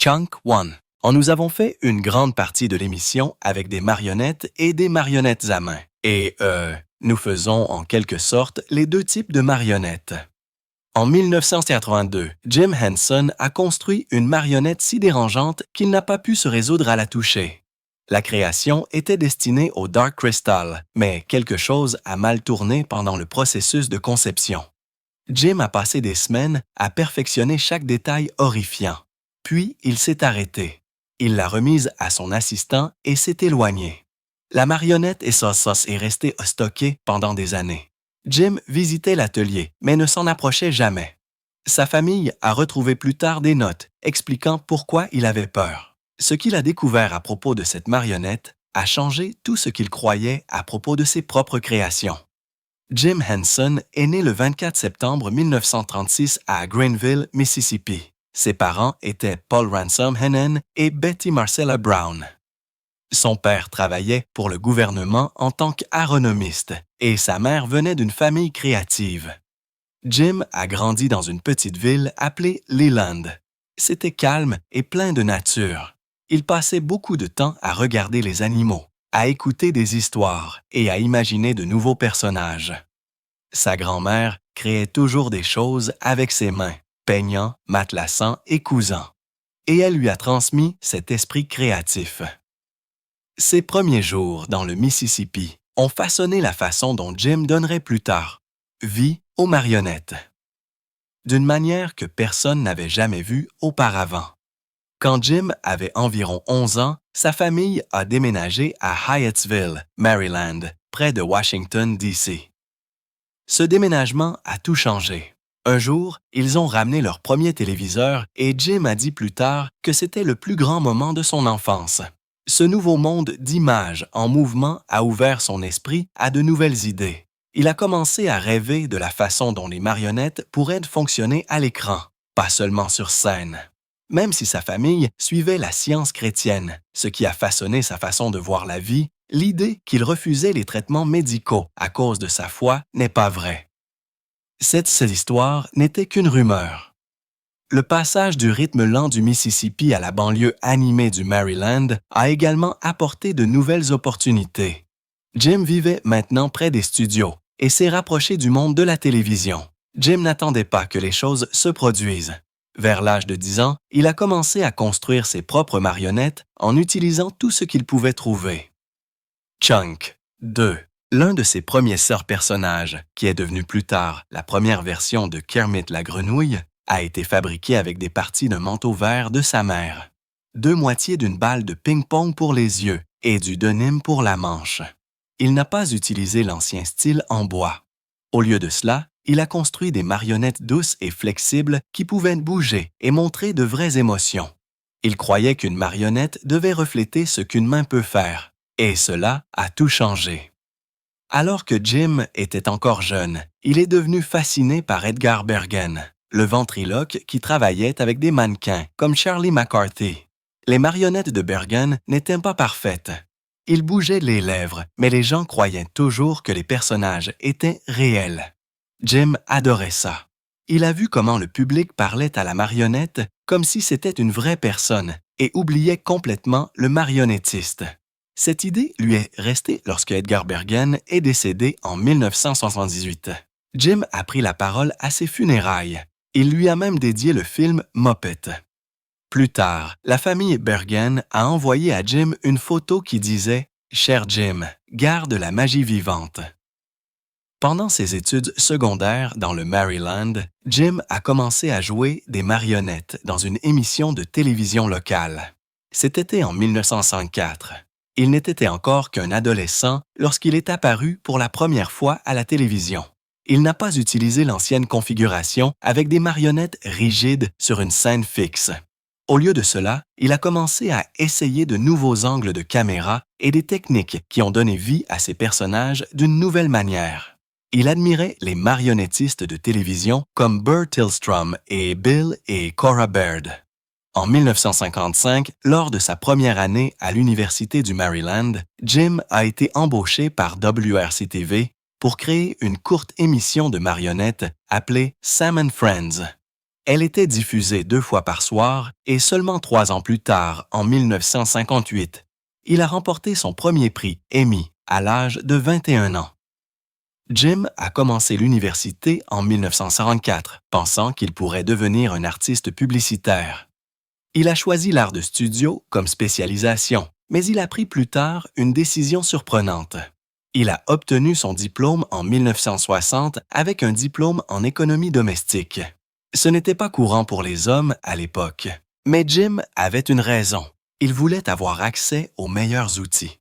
Chunk One. Nous avons fait une grande partie de l'émission avec des marionnettes et des marionnettes à main. Et, nous faisons en quelque sorte les deux types de marionnettes. En 1982, Jim Henson a construit une marionnette si dérangeante qu'il n'a pas pu se résoudre à la toucher. La création était destinée au Dark Crystal, mais quelque chose a mal tourné pendant le processus de conception. Jim a passé des semaines à perfectionner chaque détail horrifiant. Puis, il s'est arrêté. Il l'a remise à son assistant et s'est éloigné. La marionnette et sa sauce est restée stockée pendant des années. Jim visitait l'atelier, mais ne s'en approchait jamais. Sa famille a retrouvé plus tard des notes expliquant pourquoi il avait peur. Ce qu'il a découvert à propos de cette marionnette a changé tout ce qu'il croyait à propos de ses propres créations. Jim Henson est né le 24 septembre 1936 à Greenville, Mississippi. Ses parents étaient Paul Ransom Hennen et Betty Marcella Brown. Son père travaillait pour le gouvernement en tant qu'agronomiste et sa mère venait d'une famille créative. Jim a grandi dans une petite ville appelée Leland. C'était calme et plein de nature. Il passait beaucoup de temps à regarder les animaux, à écouter des histoires et à imaginer de nouveaux personnages. Sa grand-mère créait toujours des choses avec ses mains, peignant, matelassant et cousant. Et elle lui a transmis cet esprit créatif. Ses premiers jours dans le Mississippi ont façonné la façon dont Jim donnerait plus tard vie aux marionnettes. D'une manière que personne n'avait jamais vue auparavant. Quand Jim avait environ 11 ans, sa famille a déménagé à Hyattsville, Maryland, près de Washington, D.C. Ce déménagement a tout changé. Un jour, ils ont ramené leur premier téléviseur et Jim a dit plus tard que c'était le plus grand moment de son enfance. Ce nouveau monde d'images en mouvement a ouvert son esprit à de nouvelles idées. Il a commencé à rêver de la façon dont les marionnettes pourraient fonctionner à l'écran, pas seulement sur scène. Même si sa famille suivait la science chrétienne, ce qui a façonné sa façon de voir la vie, l'idée qu'il refusait les traitements médicaux à cause de sa foi n'est pas vraie. Cette histoire n'était qu'une rumeur. Le passage du rythme lent du Mississippi à la banlieue animée du Maryland a également apporté de nouvelles opportunités. Jim vivait maintenant près des studios et s'est rapproché du monde de la télévision. Jim n'attendait pas que les choses se produisent. Vers l'âge de 10 ans, il a commencé à construire ses propres marionnettes en utilisant tout ce qu'il pouvait trouver. Chunk 2. L'un de ses premiers personnages, qui est devenu plus tard la première version de Kermit la grenouille, a été fabriqué avec des parties d'un manteau vert de sa mère, 2 moitiés d'une balle de ping-pong pour les yeux et du denim pour la manche. Il n'a pas utilisé l'ancien style en bois. Au lieu de cela, il a construit des marionnettes douces et flexibles qui pouvaient bouger et montrer de vraies émotions. Il croyait qu'une marionnette devait refléter ce qu'une main peut faire, et cela a tout changé. Alors que Jim était encore jeune, il est devenu fasciné par Edgar Bergen, le ventriloque qui travaillait avec des mannequins comme Charlie McCarthy. Les marionnettes de Bergen n'étaient pas parfaites. Il bougeait les lèvres, mais les gens croyaient toujours que les personnages étaient réels. Jim adorait ça. Il a vu comment le public parlait à la marionnette comme si c'était une vraie personne et oubliait complètement le marionnettiste. Cette idée lui est restée lorsque Edgar Bergen est décédé en 1978. Jim a pris la parole à ses funérailles. Il lui a même dédié le film Muppet. Plus tard, la famille Bergen a envoyé à Jim une photo qui disait « Cher Jim, garde la magie vivante ». Pendant ses études secondaires dans le Maryland, Jim a commencé à jouer des marionnettes dans une émission de télévision locale. C'était en 1904. Il n'était encore qu'un adolescent lorsqu'il est apparu pour la première fois à la télévision. Il n'a pas utilisé l'ancienne configuration avec des marionnettes rigides sur une scène fixe. Au lieu de cela, il a commencé à essayer de nouveaux angles de caméra et des techniques qui ont donné vie à ses personnages d'une nouvelle manière. Il admirait les marionnettistes de télévision comme Burr Tillstrom et Bill et Cora Baird. En 1955, lors de sa première année à l'Université du Maryland, Jim a été embauché par WRC-TV pour créer une courte émission de marionnettes appelée Sam and Friends. Elle était diffusée 2 fois par soir et seulement 3 ans plus tard, en 1958, il a remporté son premier prix Emmy à l'âge de 21 ans. Jim a commencé l'université en 1944, pensant qu'il pourrait devenir un artiste publicitaire. Il a choisi l'art de studio comme spécialisation, mais il a pris plus tard une décision surprenante. Il a obtenu son diplôme en 1960 avec un diplôme en économie domestique. Ce n'était pas courant pour les hommes à l'époque. Mais Jim avait une raison. Il voulait avoir accès aux meilleurs outils.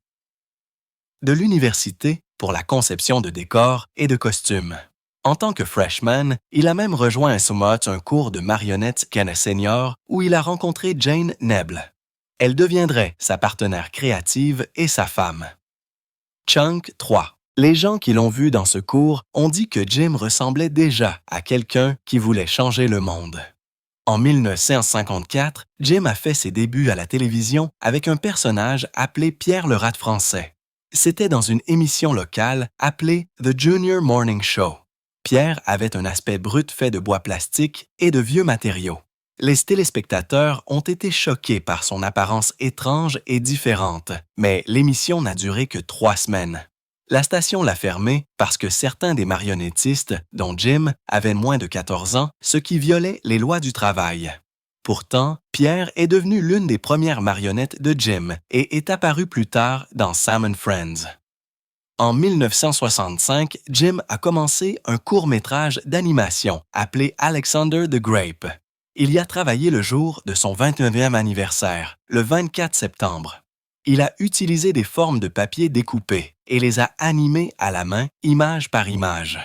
De l'université pour la conception de décors et de costumes. En tant que freshman, il a même rejoint à Sumot un cours de marionnette Kenneth Senior où il a rencontré Jane Nebel. Elle deviendrait sa partenaire créative et sa femme. Chunk 3. Les gens qui l'ont vu dans ce cours ont dit que Jim ressemblait déjà à quelqu'un qui voulait changer le monde. En 1954, Jim a fait ses débuts à la télévision avec un personnage appelé Pierre le rat français. C'était dans une émission locale appelée The Junior Morning Show. Pierre avait un aspect brut fait de bois plastique et de vieux matériaux. Les téléspectateurs ont été choqués par son apparence étrange et différente, mais l'émission n'a duré que 3 semaines. La station l'a fermée parce que certains des marionnettistes, dont Jim, avaient moins de 14 ans, ce qui violait les lois du travail. Pourtant, Pierre est devenu l'une des premières marionnettes de Jim et est apparu plus tard dans Sam & Friends. En 1965, Jim a commencé un court-métrage d'animation appelé Alexander the Grape. Il y a travaillé le jour de son 29e anniversaire, le 24 septembre. Il a utilisé des formes de papier découpées et les a animées à la main, image par image.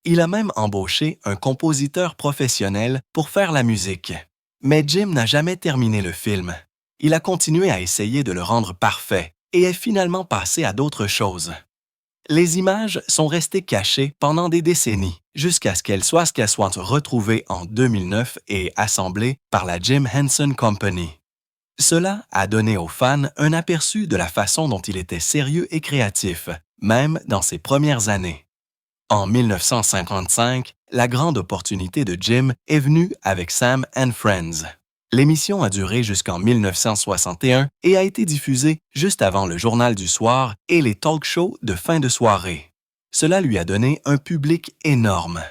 Il a même embauché un compositeur professionnel pour faire la musique. Mais Jim n'a jamais terminé le film. Il a continué à essayer de le rendre parfait et est finalement passé à d'autres choses. Les images sont restées cachées pendant des décennies, jusqu'à ce qu'elles soient retrouvées en 2009 et assemblées par la Jim Henson Company. Cela a donné aux fans un aperçu de la façon dont il était sérieux et créatif, même dans ses premières années. En 1955, la grande opportunité de Jim est venue avec Sam & Friends. L'émission a duré jusqu'en 1961 et a été diffusée juste avant le journal du soir et les talk-shows de fin de soirée. Cela lui a donné un public énorme.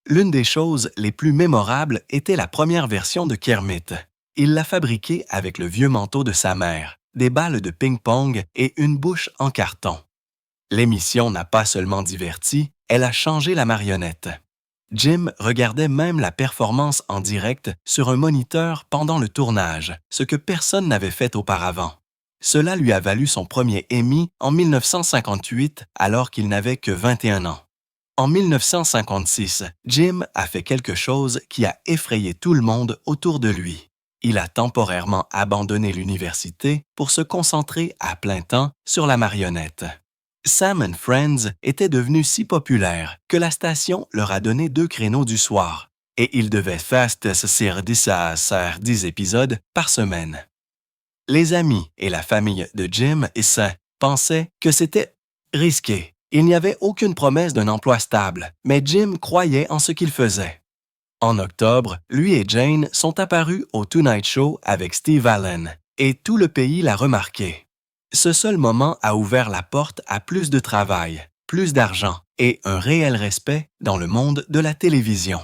L'une des choses les plus mémorables était la première version de Kermit. Il l'a fabriquée avec le vieux manteau de sa mère, des balles de ping-pong et une bouche en carton. L'émission n'a pas seulement diverti, elle a changé la marionnette. Jim regardait même la performance en direct sur un moniteur pendant le tournage, ce que personne n'avait fait auparavant. Cela lui a valu son premier Emmy en 1958 alors qu'il n'avait que 21 ans. En 1956, Jim a fait quelque chose qui a effrayé tout le monde autour de lui. Il a temporairement abandonné l'université pour se concentrer à plein temps sur la marionnette. Sam & Friends était devenu si populaire que la station leur a donné 2 créneaux du soir et ils devaient faire 10 épisodes par semaine. Les amis et la famille de Jim et Sam pensaient que c'était risqué. Il n'y avait aucune promesse d'un emploi stable, mais Jim croyait en ce qu'il faisait. En octobre, lui et Jane sont apparus au Tonight Show avec Steve Allen et tout le pays l'a remarqué. Ce seul moment a ouvert la porte à plus de travail, plus d'argent et un réel respect dans le monde de la télévision.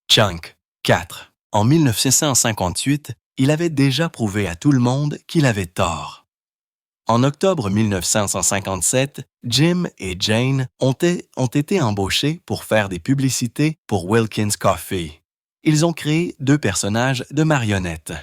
Chunk 4. En 1958, il avait déjà prouvé à tout le monde qu'il avait tort. En octobre 1957, Jim et Jane ont été embauchés pour faire des publicités pour Wilkins Coffee. Ils ont créé 2 personnages de marionnettes.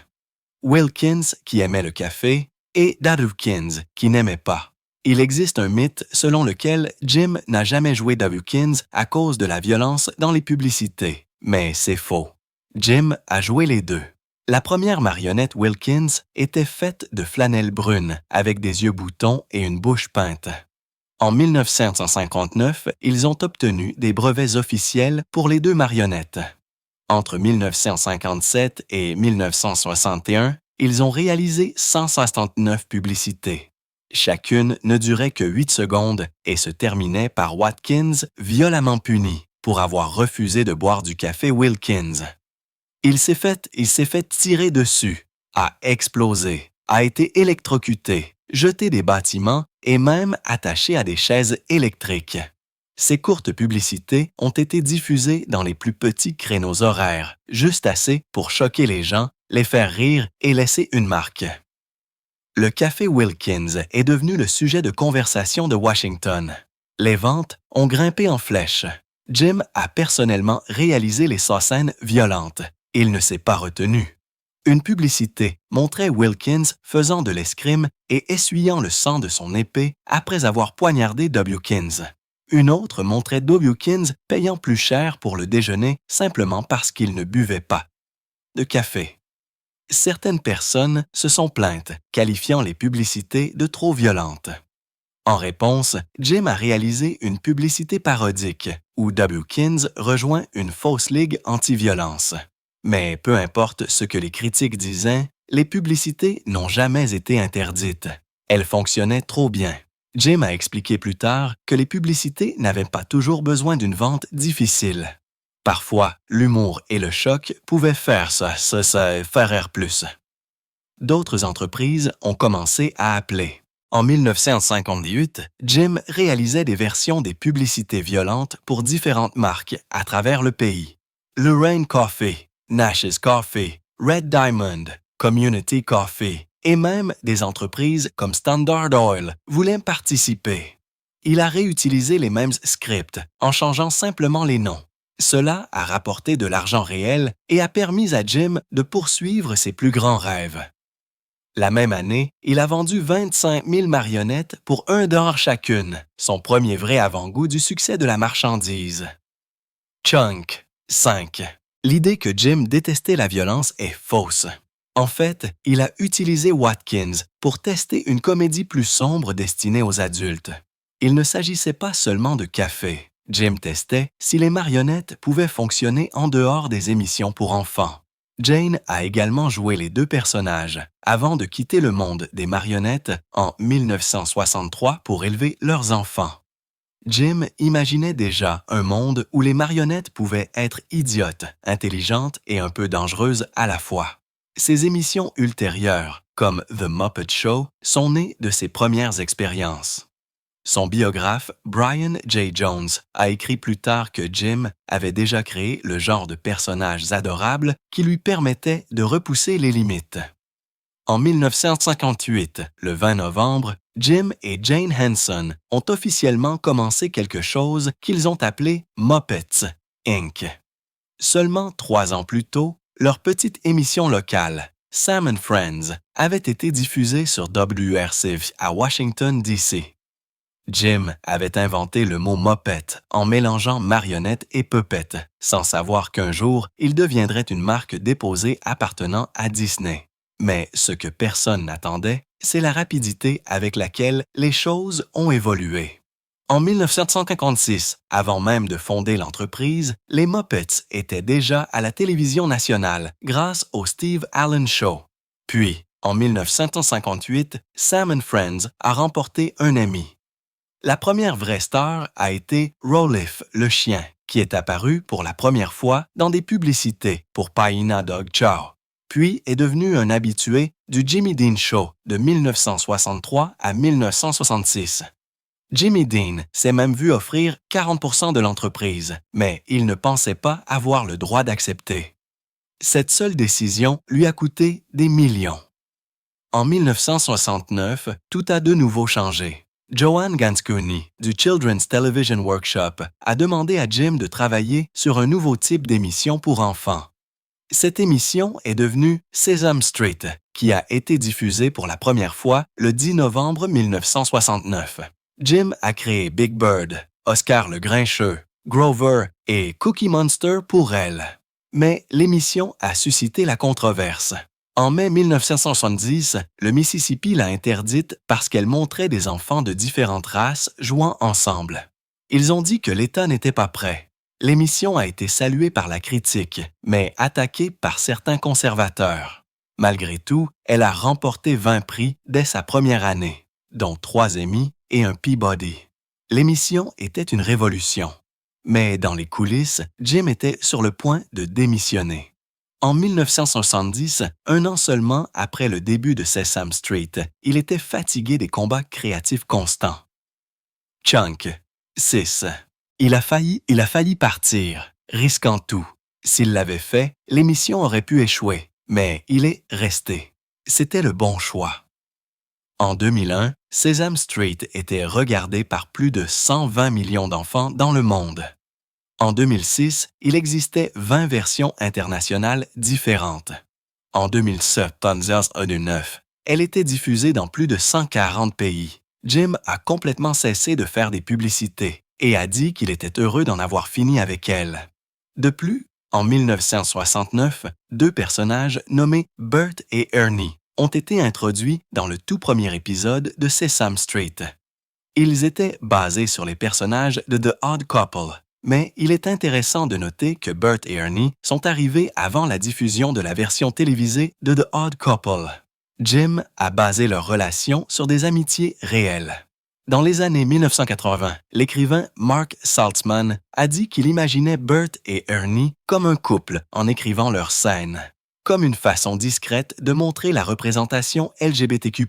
Wilkins, qui aimait le café, et Dadukins, qui n'aimait pas. Il existe un mythe selon lequel Jim n'a jamais joué Dadukins à cause de la violence dans les publicités, mais c'est faux. Jim a joué les 2. La première marionnette Wilkins était faite de flanelle brune, avec des yeux boutons et une bouche peinte. En 1959, ils ont obtenu des brevets officiels pour les 2 marionnettes. Entre 1957 et 1961, ils ont réalisé 169 publicités. Chacune ne durait que 8 secondes et se terminait par Watkins violemment puni pour avoir refusé de boire du café Wilkins. Il s'est fait tirer dessus, a explosé, a été électrocuté, jeté des bâtiments et même attaché à des chaises électriques. Ces courtes publicités ont été diffusées dans les plus petits créneaux horaires, juste assez pour choquer les gens, les faire rire et laisser une marque. Le café Wilkins est devenu le sujet de conversation de Washington. Les ventes ont grimpé en flèche. Jim a personnellement réalisé les scènes violentes. Il ne s'est pas retenu. Une publicité montrait Wilkins faisant de l'escrime et essuyant le sang de son épée après avoir poignardé Wkins. Une autre montrait Wkins payant plus cher pour le déjeuner simplement parce qu'il ne buvait pas de café. Certaines personnes se sont plaintes, qualifiant les publicités de trop violentes. En réponse, Jim a réalisé une publicité parodique où Wkins rejoint une fausse ligue anti-violence. Mais peu importe ce que les critiques disaient, les publicités n'ont jamais été interdites. Elles fonctionnaient trop bien. Jim a expliqué plus tard que les publicités n'avaient pas toujours besoin d'une vente difficile. Parfois, l'humour et le choc pouvaient faire faire rire plus. D'autres entreprises ont commencé à appeler. En 1958, Jim réalisait des versions des publicités violentes pour différentes marques à travers le pays. Lorraine Coffee, Nash's Coffee, Red Diamond, Community Coffee et même des entreprises comme Standard Oil voulaient participer. Il a réutilisé les mêmes scripts en changeant simplement les noms. Cela a rapporté de l'argent réel et a permis à Jim de poursuivre ses plus grands rêves. La même année, il a vendu 25 000 marionnettes pour $1 chacune, son premier vrai avant-goût du succès de la marchandise. Chunk, 5. L'idée que Jim détestait la violence est fausse. En fait, il a utilisé Watkins pour tester une comédie plus sombre destinée aux adultes. Il ne s'agissait pas seulement de café. Jim testait si les marionnettes pouvaient fonctionner en dehors des émissions pour enfants. Jane a également joué les deux personnages avant de quitter le monde des marionnettes en 1963 pour élever leurs enfants. Jim imaginait déjà un monde où les marionnettes pouvaient être idiotes, intelligentes et un peu dangereuses à la fois. Ses émissions ultérieures, comme The Muppet Show, sont nées de ses premières expériences. Son biographe, Brian J. Jones, a écrit plus tard que Jim avait déjà créé le genre de personnages adorables qui lui permettaient de repousser les limites. En 1958, le 20 novembre, Jim et Jane Henson ont officiellement commencé quelque chose qu'ils ont appelé Muppets, Inc. Seulement 3 ans plus tôt, leur petite émission locale, Sam and Friends, avait été diffusée sur WRC à Washington, D.C. Jim avait inventé le mot Muppet en mélangeant marionnette et puppet, sans savoir qu'un jour, il deviendrait une marque déposée appartenant à Disney. Mais ce que personne n'attendait, c'est la rapidité avec laquelle les choses ont évolué. En 1956, avant même de fonder l'entreprise, les Muppets étaient déjà à la télévision nationale grâce au Steve Allen Show. Puis, en 1958, Sam and Friends a remporté un Emmy. La première vraie star a été Rowlif, le chien, qui est apparu pour la première fois dans des publicités pour Pie'na Dog Chow, puis est devenu un habitué du Jimmy Dean Show de 1963 à 1966. Jimmy Dean s'est même vu offrir 40% de l'entreprise, mais il ne pensait pas avoir le droit d'accepter. Cette seule décision lui a coûté des millions. En 1969, tout a de nouveau changé. Joanne Ganscooney, du Children's Television Workshop, a demandé à Jim de travailler sur un nouveau type d'émission pour enfants. Cette émission est devenue Sesame Street, qui a été diffusée pour la première fois le 10 novembre 1969. Jim a créé Big Bird, Oscar le Grincheux, Grover et Cookie Monster pour elle. Mais l'émission a suscité la controverse. En mai 1970, le Mississippi l'a interdite parce qu'elle montrait des enfants de différentes races jouant ensemble. Ils ont dit que l'État n'était pas prêt. L'émission a été saluée par la critique, mais attaquée par certains conservateurs. Malgré tout, elle a remporté 20 prix dès sa première année, dont 3 Emmy et un Peabody. L'émission était une révolution. Mais dans les coulisses, Jim était sur le point de démissionner. En 1970, un an seulement après le début de Sesame Street, il était fatigué des combats créatifs constants. Chunk, 6. Il a failli partir, risquant tout. S'il l'avait fait, l'émission aurait pu échouer, mais il est resté. C'était le bon choix. En 2001, Sesame Street était regardé par plus de 120 millions d'enfants dans le monde. En 2006, il existait 20 versions internationales différentes. En 2009, elle était diffusée dans plus de 140 pays. Jim a complètement cessé de faire des publicités et a dit qu'il était heureux d'en avoir fini avec elle. De plus, en 1969, deux personnages nommés Bert et Ernie ont été introduits dans le tout premier épisode de Sesame Street. Ils étaient basés sur les personnages de The Odd Couple, mais il est intéressant de noter que Bert et Ernie sont arrivés avant la diffusion de la version télévisée de The Odd Couple. Jim a basé leur relation sur des amitiés réelles. Dans les années 1980, l'écrivain Mark Saltzman a dit qu'il imaginait Bert et Ernie comme un couple en écrivant leurs scènes, comme une façon discrète de montrer la représentation LGBTQ+.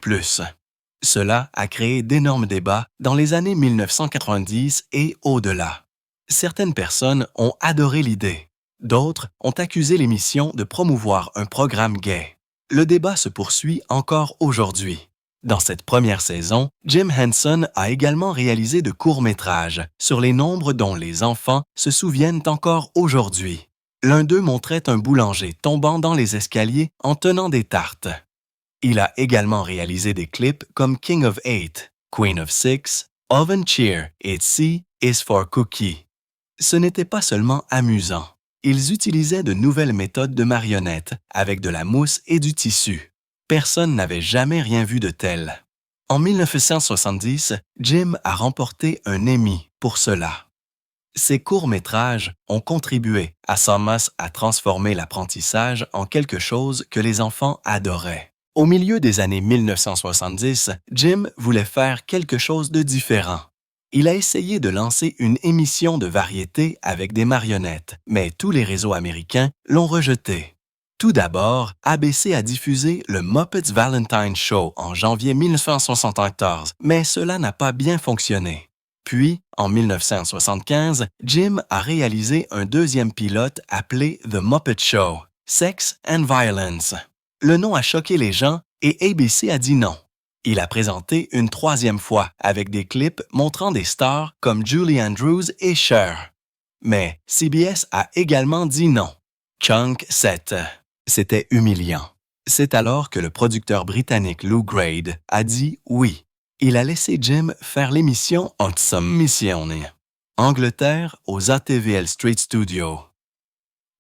Cela a créé d'énormes débats dans les années 1990 et au-delà. Certaines personnes ont adoré l'idée. D'autres ont accusé l'émission de promouvoir un programme gay. Le débat se poursuit encore aujourd'hui. Dans cette première saison, Jim Henson a également réalisé de courts-métrages sur les nombres dont les enfants se souviennent encore aujourd'hui. L'un d'eux montrait un boulanger tombant dans les escaliers en tenant des tartes. Il a également réalisé des clips comme King of Eight, Queen of Six, Oven Cheer et C is for Cookie. Ce n'était pas seulement amusant. Ils utilisaient de nouvelles méthodes de marionnettes avec de la mousse et du tissu. Personne n'avait jamais rien vu de tel. En 1970, Jim a remporté un Emmy pour cela. Ces courts-métrages ont contribué à Thomas à transformer l'apprentissage en quelque chose que les enfants adoraient. Au milieu des années 1970, Jim voulait faire quelque chose de différent. Il a essayé de lancer une émission de variété avec des marionnettes, mais tous les réseaux américains l'ont rejeté. Tout d'abord, ABC a diffusé le Muppets Valentine Show en janvier 1974, mais cela n'a pas bien fonctionné. Puis, en 1975, Jim a réalisé un deuxième pilote appelé The Muppet Show, Sex and Violence. Le nom a choqué les gens et ABC a dit non. Il a présenté une troisième fois avec des clips montrant des stars comme Julie Andrews et Cher. Mais CBS a également dit non. Chunk 7. C'était humiliant. C'est alors que le producteur britannique Lou Grade a dit oui. Il a laissé Jim faire l'émission en submissione. Angleterre aux ATVL Street Studios.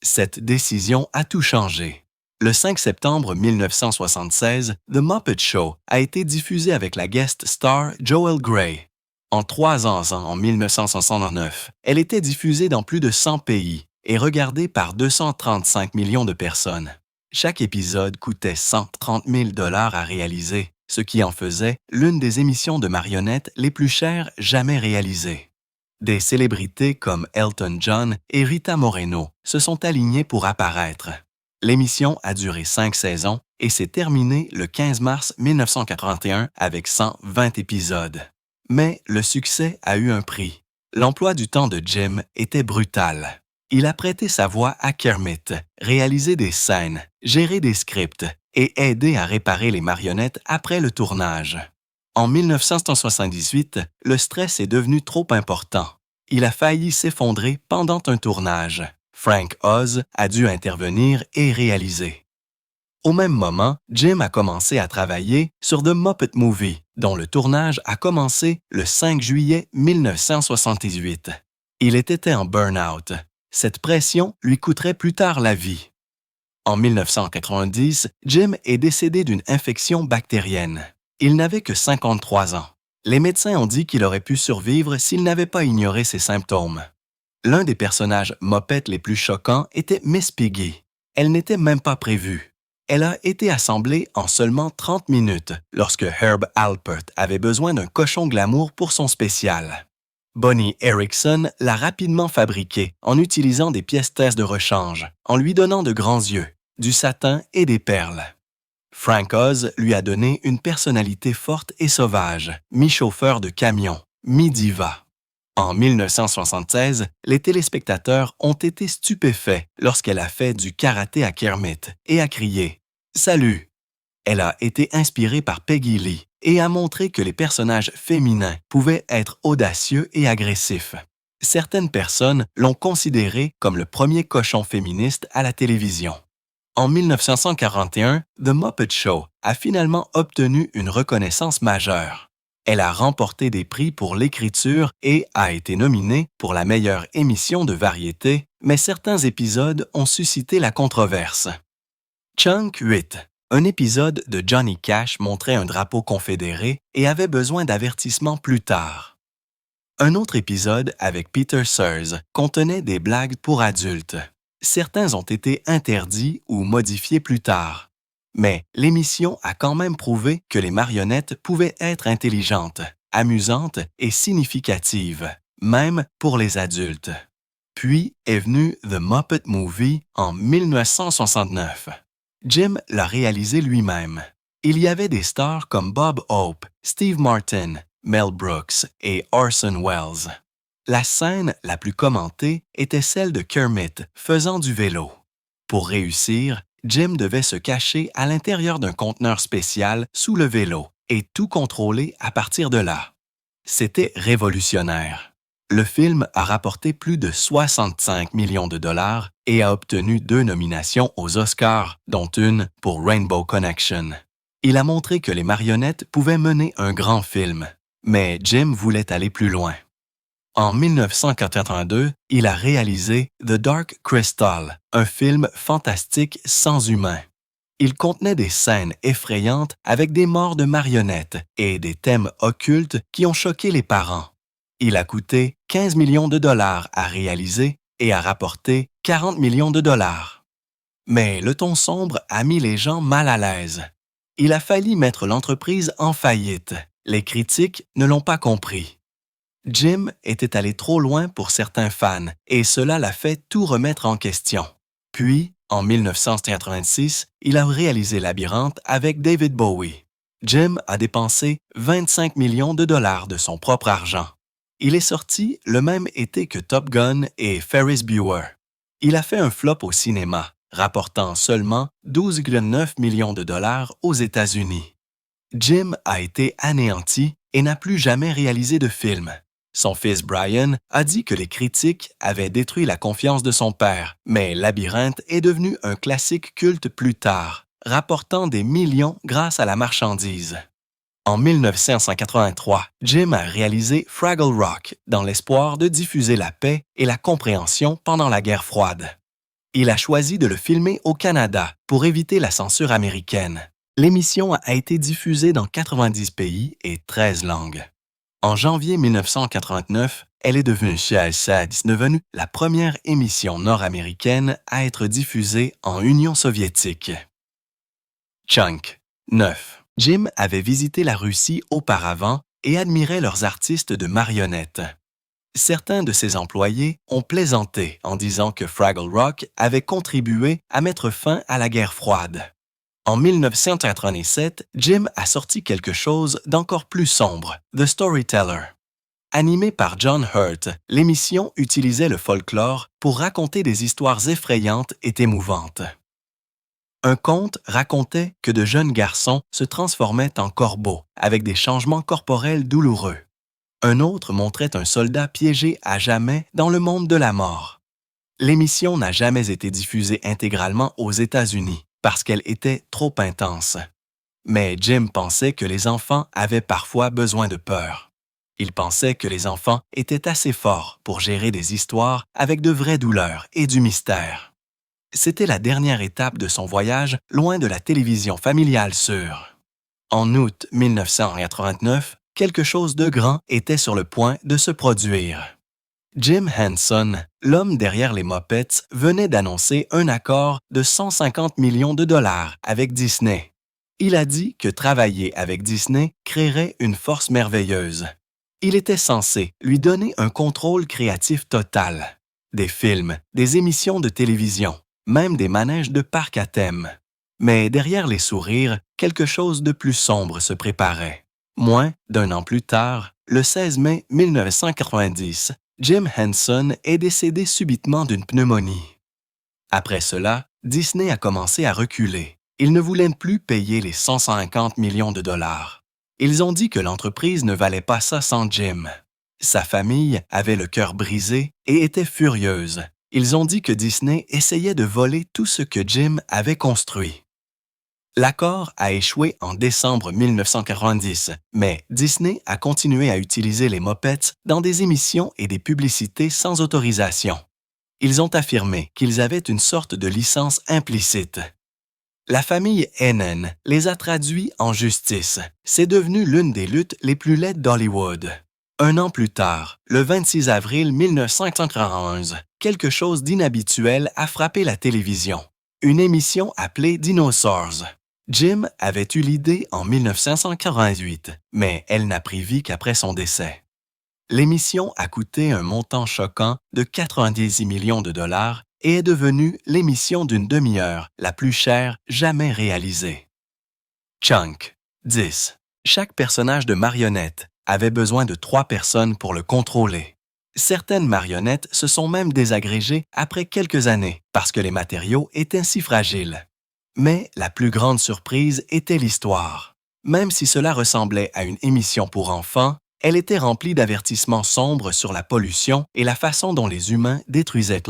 Cette décision a tout changé. Le 5 septembre 1976, The Muppet Show a été diffusé avec la guest star Joel Grey. En 3 ans, en 1969, elle était diffusée dans plus de 100 pays et regardée par 235 millions de personnes. Chaque épisode coûtait 130 000 $ à réaliser, ce qui en faisait l'une des émissions de marionnettes les plus chères jamais réalisées. Des célébrités comme Elton John et Rita Moreno se sont alignées pour apparaître. L'émission a duré 5 saisons et s'est terminée le 15 mars 1981 avec 120 épisodes. Mais le succès a eu un prix. L'emploi du temps de Jim était brutal. Il a prêté sa voix à Kermit, réalisé des scènes, géré des scripts et aidé à réparer les marionnettes après le tournage. En 1978, le stress est devenu trop important. Il a failli s'effondrer pendant un tournage. Frank Oz a dû intervenir et réaliser. Au même moment, Jim a commencé à travailler sur The Muppet Movie, dont le tournage a commencé le 5 juillet 1978. Il était en burn-out. Cette pression lui coûterait plus tard la vie. En 1990, Jim est décédé d'une infection bactérienne. Il n'avait que 53 ans. Les médecins ont dit qu'il aurait pu survivre s'il n'avait pas ignoré ses symptômes. L'un des personnages Muppet les plus choquants était Miss Piggy. Elle n'était même pas prévue. Elle a été assemblée en seulement 30 minutes lorsque Herb Alpert avait besoin d'un cochon glamour pour son spécial. Bonnie Erickson l'a rapidement fabriquée en utilisant des pièces-tests de rechange, en lui donnant de grands yeux du satin et des perles. Frank Oz lui a donné une personnalité forte et sauvage, mi-chauffeur de camion, mi-diva. En 1976, les téléspectateurs ont été stupéfaits lorsqu'elle a fait du karaté à Kermit et a crié « Salut !». Elle a été inspirée par Peggy Lee et a montré que les personnages féminins pouvaient être audacieux et agressifs. Certaines personnes l'ont considéré comme le premier cochon féministe à la télévision. En 1941, The Muppet Show a finalement obtenu une reconnaissance majeure. Elle a remporté des prix pour l'écriture et a été nominée pour la meilleure émission de variété, mais certains épisodes ont suscité la controverse. Chunk 8. Un épisode de Johnny Cash montrait un drapeau confédéré et avait besoin d'avertissement plus tard. Un autre épisode avec Peter Sears contenait des blagues pour adultes. Certains ont été interdits ou modifiés plus tard. Mais l'émission a quand même prouvé que les marionnettes pouvaient être intelligentes, amusantes et significatives, même pour les adultes. Puis est venu The Muppet Movie en 1969. Jim l'a réalisé lui-même. Il y avait des stars comme Bob Hope, Steve Martin, Mel Brooks et Orson Welles. La scène la plus commentée était celle de Kermit faisant du vélo. Pour réussir, Jim devait se cacher à l'intérieur d'un conteneur spécial sous le vélo et tout contrôler à partir de là. C'était révolutionnaire. Le film a rapporté plus de 65 millions de dollars et a obtenu 2 nominations aux Oscars, dont une pour Rainbow Connection. Il a montré que les marionnettes pouvaient mener un grand film, mais Jim voulait aller plus loin. En 1982, il a réalisé The Dark Crystal, un film fantastique sans humains. Il contenait des scènes effrayantes avec des morts de marionnettes et des thèmes occultes qui ont choqué les parents. Il a coûté 15 millions de dollars à réaliser et a rapporté 40 millions de dollars. Mais le ton sombre a mis les gens mal à l'aise. Il a failli mettre l'entreprise en faillite. Les critiques ne l'ont pas compris. Jim était allé trop loin pour certains fans et cela l'a fait tout remettre en question. Puis, en 1986, il a réalisé Labyrinthe avec David Bowie. Jim a dépensé 25 millions de dollars de son propre argent. Il est sorti le même été que Top Gun et Ferris Bueller. Il a fait un flop au cinéma, rapportant seulement 12,9 millions de dollars aux États-Unis. Jim a été anéanti et n'a plus jamais réalisé de film. Son fils Brian a dit que les critiques avaient détruit la confiance de son père, mais Labyrinthe est devenu un classique culte plus tard, rapportant des millions grâce à la marchandise. En 1983, Jim a réalisé Fraggle Rock dans l'espoir de diffuser la paix et la compréhension pendant la guerre froide. Il a choisi de le filmer au Canada pour éviter la censure américaine. L'émission a été diffusée dans 90 pays et 13 langues. En janvier 1989, elle est devenue la première émission nord-américaine à être diffusée en Union soviétique. Chunk 9. Jim avait visité la Russie auparavant et admirait leurs artistes de marionnettes. Certains de ses employés ont plaisanté en disant que Fraggle Rock avait contribué à mettre fin à la guerre froide. En 1987, Jim a sorti quelque chose d'encore plus sombre, The Storyteller. Animée par John Hurt, l'émission utilisait le folklore pour raconter des histoires effrayantes et émouvantes. Un conte racontait que de jeunes garçons se transformaient en corbeaux avec des changements corporels douloureux. Un autre montrait un soldat piégé à jamais dans le monde de la mort. L'émission n'a jamais été diffusée intégralement aux États-Unis parce qu'elle était trop intense. Mais Jim pensait que les enfants avaient parfois besoin de peur. Il pensait que les enfants étaient assez forts pour gérer des histoires avec de vraies douleurs et du mystère. C'était la dernière étape de son voyage loin de la télévision familiale sûre. En août 1989, quelque chose de grand était sur le point de se produire. Jim Henson, l'homme derrière les Muppets, venait d'annoncer un accord de 150 millions de dollars avec Disney. Il a dit que travailler avec Disney créerait une force merveilleuse. Il était censé lui donner un contrôle créatif total. Des films, des émissions de télévision, même des manèges de parc à thème. Mais derrière les sourires, quelque chose de plus sombre se préparait. Moins d'un an plus tard, le 16 mai 1990, Jim Henson est décédé subitement d'une pneumonie. Après cela, Disney a commencé à reculer. Ils ne voulaient plus payer les 150 millions de dollars. Ils ont dit que l'entreprise ne valait pas ça sans Jim. Sa famille avait le cœur brisé et était furieuse. Ils ont dit que Disney essayait de voler tout ce que Jim avait construit. L'accord a échoué en décembre 1990, mais Disney a continué à utiliser les Muppets dans des émissions et des publicités sans autorisation. Ils ont affirmé qu'ils avaient une sorte de licence implicite. La famille Hennen les a traduits en justice. C'est devenu l'une des luttes les plus laides d'Hollywood. Un an plus tard, le 26 avril 1991, quelque chose d'inhabituel a frappé la télévision. Une émission appelée Dinosaurs. Jim avait eu l'idée en 1948, mais elle n'a pris vie qu'après son décès. L'émission a coûté un montant choquant de 90 millions de dollars et est devenue l'émission d'une demi-heure la plus chère jamais réalisée. Chunk, 10. Chaque personnage de marionnette avait besoin de 3 personnes pour le contrôler. Certaines marionnettes se sont même désagrégées après quelques années parce que les matériaux étaient si fragiles. Mais la plus grande surprise était l'histoire. Même si cela ressemblait à une émission pour enfants, elle était remplie d'avertissements sombres sur la pollution et la façon dont les humains détruisaient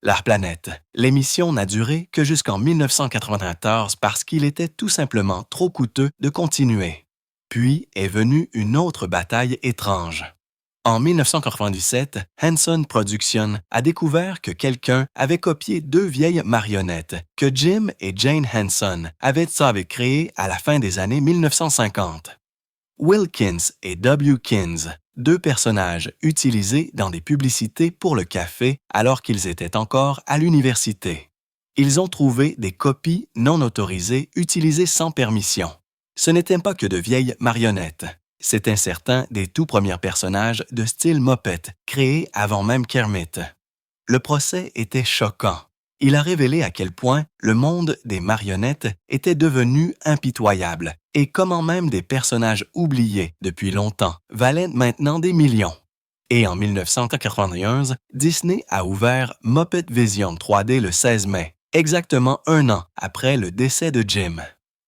leur planète. L'émission n'a duré que jusqu'en 1994 parce qu'il était tout simplement trop coûteux de continuer. Puis est venue une autre bataille étrange. En 1997, Henson Productions a découvert que quelqu'un avait copié 2 vieilles marionnettes que Jim et Jane Henson avaient créées à la fin des années 1950. Wilkins et W. Kins, 2 personnages utilisés dans des publicités pour le café alors qu'ils étaient encore à l'université. Ils ont trouvé des copies non autorisées utilisées sans permission. Ce n'étaient pas que de vieilles marionnettes. C'étaient certains des tout premiers personnages de style Muppet créés avant même Kermit. Le procès était choquant. Il a révélé à quel point le monde des marionnettes était devenu impitoyable et comment même des personnages oubliés depuis longtemps valaient maintenant des millions. Et en 1991, Disney a ouvert Muppet Vision 3D le 16 mai, exactement un an après le décès de Jim.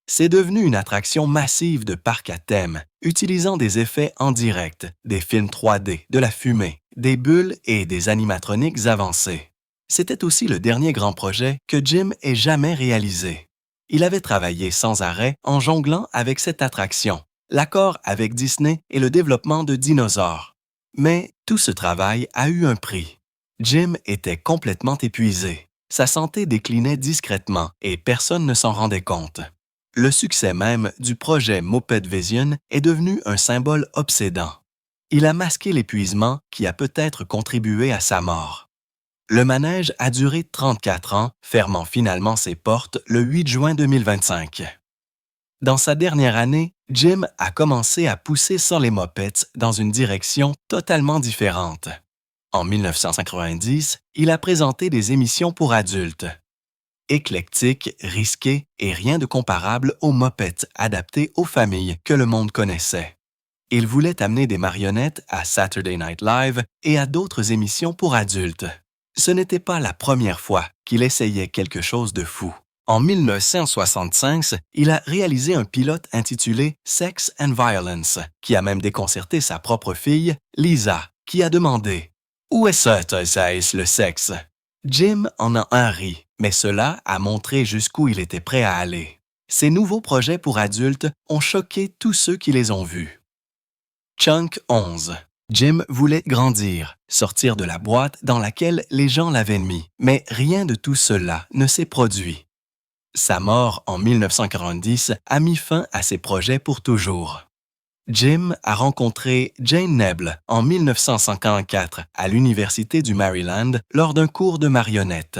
C'est devenu une attraction massive de parc à thème, utilisant des effets en direct, des films 3D, de la fumée, des bulles et des animatroniques avancés. C'était aussi le dernier grand projet que Jim ait jamais réalisé. Il avait travaillé sans arrêt en jonglant avec cette attraction, l'accord avec Disney et le développement de dinosaures. Mais tout ce travail a eu un prix. Jim était complètement épuisé. Sa santé déclinait discrètement et personne ne s'en rendait compte. Le succès même du projet Muppet Vision est devenu un symbole obsédant. Il a masqué l'épuisement qui a peut-être contribué à sa mort. Le manège a duré 34 ans, fermant finalement ses portes le 8 juin 2025. Dans sa dernière année, Jim a commencé à pousser sans les Muppets dans une direction totalement différente. En 1990, il a présenté des émissions pour adultes. Éclectique, risqué et rien de comparable aux Muppets adaptés aux familles que le monde connaissait. Il voulait amener des marionnettes à Saturday Night Live et à d'autres émissions pour adultes. Ce n'était pas la première fois qu'il essayait quelque chose de fou. En 1965, il a réalisé un pilote intitulé Sex and Violence, qui a même déconcerté sa propre fille, Lisa, qui a demandé « Où est ça, le sexe ?» Jim en a un ri, mais cela a montré jusqu'où il était prêt à aller. Ces nouveaux projets pour adultes ont choqué tous ceux qui les ont vus. Chunk 11. Jim voulait grandir, sortir de la boîte dans laquelle les gens l'avaient mis, mais rien de tout cela ne s'est produit. Sa mort en 1990 a mis fin à ses projets pour toujours. Jim a rencontré Jane Nebel en 1954 à l'Université du Maryland lors d'un cours de marionnettes.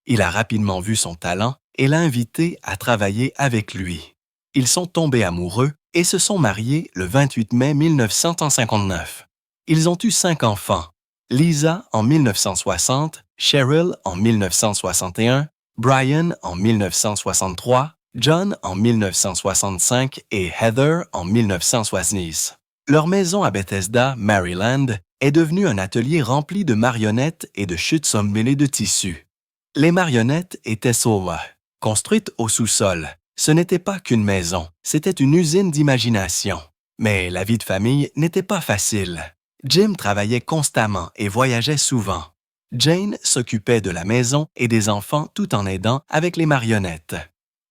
Il a rapidement vu son talent et l'a invité à travailler avec lui. Ils sont tombés amoureux et se sont mariés le 28 mai 1959. Ils ont eu 5 enfants, Lisa en 1960, Cheryl en 1961, Brian en 1963, John en 1965 et Heather en 1970. Leur maison à Bethesda, Maryland, est devenue un atelier rempli de marionnettes et de chutes sommées de tissus. Les marionnettes étaient sauvages, construites au sous-sol. Ce n'était pas qu'une maison, c'était une usine d'imagination. Mais la vie de famille n'était pas facile. Jim travaillait constamment et voyageait souvent. Jane s'occupait de la maison et des enfants tout en aidant avec les marionnettes.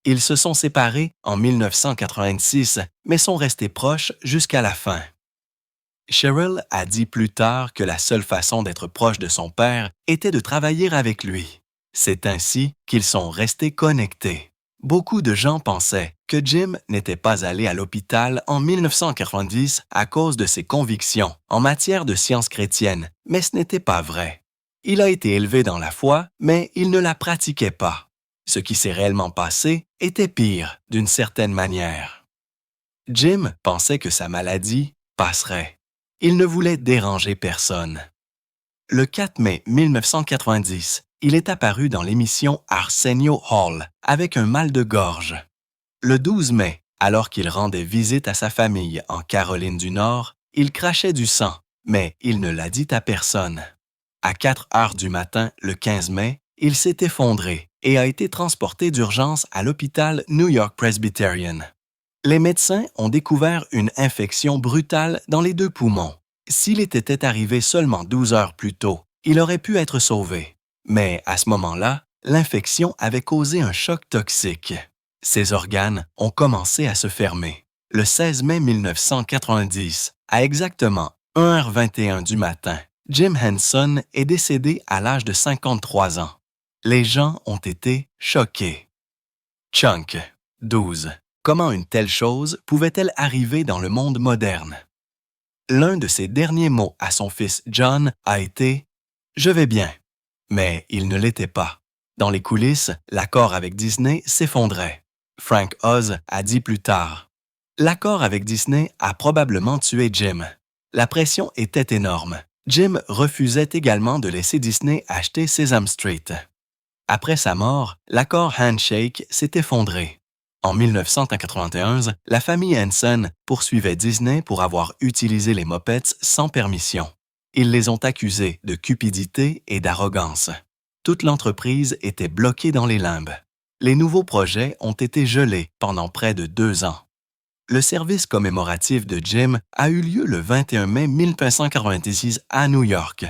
Ils se sont séparés en 1986, mais sont restés proches jusqu'à la fin. Cheryl a dit plus tard que la seule façon d'être proche de son père était de travailler avec lui. C'est ainsi qu'ils sont restés connectés. Beaucoup de gens pensaient que Jim n'était pas allé à l'hôpital en 1990 à cause de ses convictions en matière de sciences chrétiennes, mais ce n'était pas vrai. Il a été élevé dans la foi, mais il ne la pratiquait pas. Ce qui s'est réellement passé était pire, d'une certaine manière. Jim pensait que sa maladie passerait. Il ne voulait déranger personne. Le 4 mai 1990, il est apparu dans l'émission Arsenio Hall avec un mal de gorge. Le 12 mai, alors qu'il rendait visite à sa famille en Caroline du Nord, il crachait du sang, mais il ne l'a dit à personne. À 4 heures du matin, le 15 mai, il s'est effondré et a été transporté d'urgence à l'hôpital New York Presbyterian. Les médecins ont découvert une infection brutale dans les 2 poumons. S'il était arrivé seulement 12 heures plus tôt, il aurait pu être sauvé. Mais à ce moment-là, l'infection avait causé un choc toxique. Ses organes ont commencé à se fermer. Le 16 mai 1990, à exactement 1h21 du matin, Jim Henson est décédé à l'âge de 53 ans. Les gens ont été choqués. Chunk, 12. Comment une telle chose pouvait-elle arriver dans le monde moderne? L'un de ses derniers mots à son fils John a été « Je vais bien ». Mais il ne l'était pas. Dans les coulisses, l'accord avec Disney s'effondrait. Frank Oz a dit plus tard « L'accord avec Disney a probablement tué Jim. La pression était énorme. Jim refusait également de laisser Disney acheter Sesame Street. » Après sa mort, l'accord Handshake s'est effondré. En 1991, la famille Henson poursuivait Disney pour avoir utilisé les Muppets sans permission. Ils les ont accusés de cupidité et d'arrogance. Toute l'entreprise était bloquée dans les limbes. Les nouveaux projets ont été gelés pendant près de 2 ans. Le service commémoratif de Jim a eu lieu le 21 mai 1986 à New York.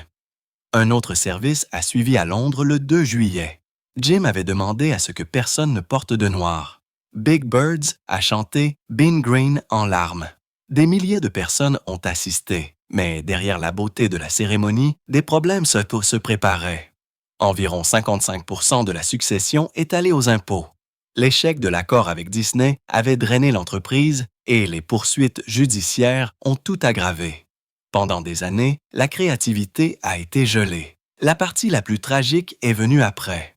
Un autre service a suivi à Londres le 2 juillet. Jim avait demandé à ce que personne ne porte de noir. Big Birds a chanté « Bean Green » en larmes. Des milliers de personnes ont assisté, mais derrière la beauté de la cérémonie, des problèmes se préparaient. Environ 55% de la succession est allée aux impôts. L'échec de l'accord avec Disney avait drainé l'entreprise et les poursuites judiciaires ont tout aggravé. Pendant des années, la créativité a été gelée. La partie la plus tragique est venue après.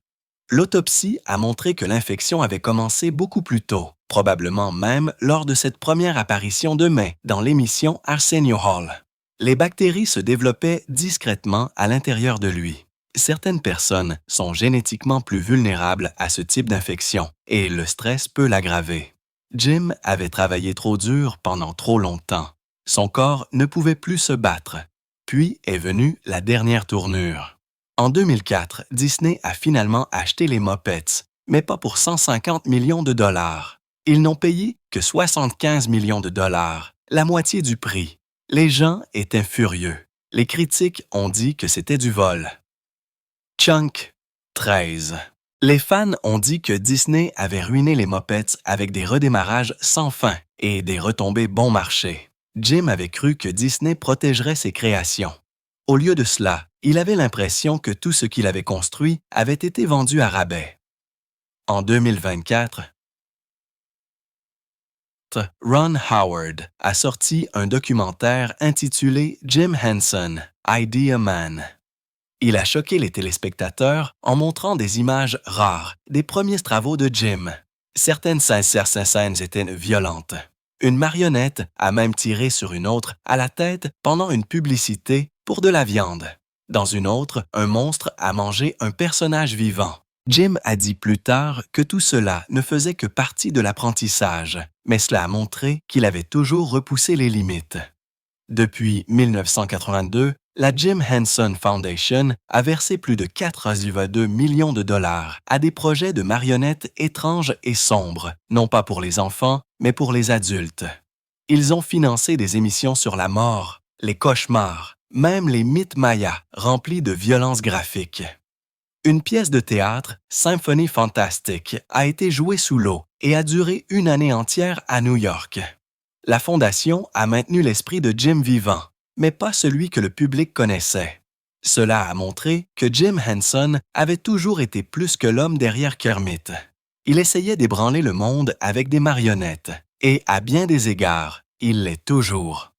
L'autopsie a montré que l'infection avait commencé beaucoup plus tôt, probablement même lors de cette première apparition de mai dans l'émission Arsenio Hall. Les bactéries se développaient discrètement à l'intérieur de lui. Certaines personnes sont génétiquement plus vulnérables à ce type d'infection et le stress peut l'aggraver. Jim avait travaillé trop dur pendant trop longtemps. Son corps ne pouvait plus se battre. Puis est venue la dernière tournure. En 2004, Disney a finalement acheté les Muppets, mais pas pour 150 millions de dollars. Ils n'ont payé que 75 millions de dollars, la moitié du prix. Les gens étaient furieux. Les critiques ont dit que c'était du vol. Chunk, 13. Les fans ont dit que Disney avait ruiné les Muppets avec des redémarrages sans fin et des retombées bon marché. Jim avait cru que Disney protégerait ses créations. Au lieu de cela, il avait l'impression que tout ce qu'il avait construit avait été vendu à rabais. En 2024, Ron Howard a sorti un documentaire intitulé Jim Henson, Idea Man. Il a choqué les téléspectateurs en montrant des images rares des premiers travaux de Jim. Certaines scènes étaient violentes. Une marionnette a même tiré sur une autre à la tête pendant une publicité pour de la viande. Dans une autre, un monstre a mangé un personnage vivant. Jim a dit plus tard que tout cela ne faisait que partie de l'apprentissage, mais cela a montré qu'il avait toujours repoussé les limites. Depuis 1982, la Jim Henson Foundation a versé plus de 4,2 millions de dollars à des projets de marionnettes étranges et sombres, non pas pour les enfants, mais pour les adultes. Ils ont financé des émissions sur la mort, les cauchemars, même les mythes mayas remplis de violences graphiques. Une pièce de théâtre, Symphonie fantastique, a été jouée sous l'eau et a duré une année entière à New York. La Fondation a maintenu l'esprit de Jim vivant, mais pas celui que le public connaissait. Cela a montré que Jim Henson avait toujours été plus que l'homme derrière Kermit. Il essayait d'ébranler le monde avec des marionnettes, et à bien des égards, il l'est toujours.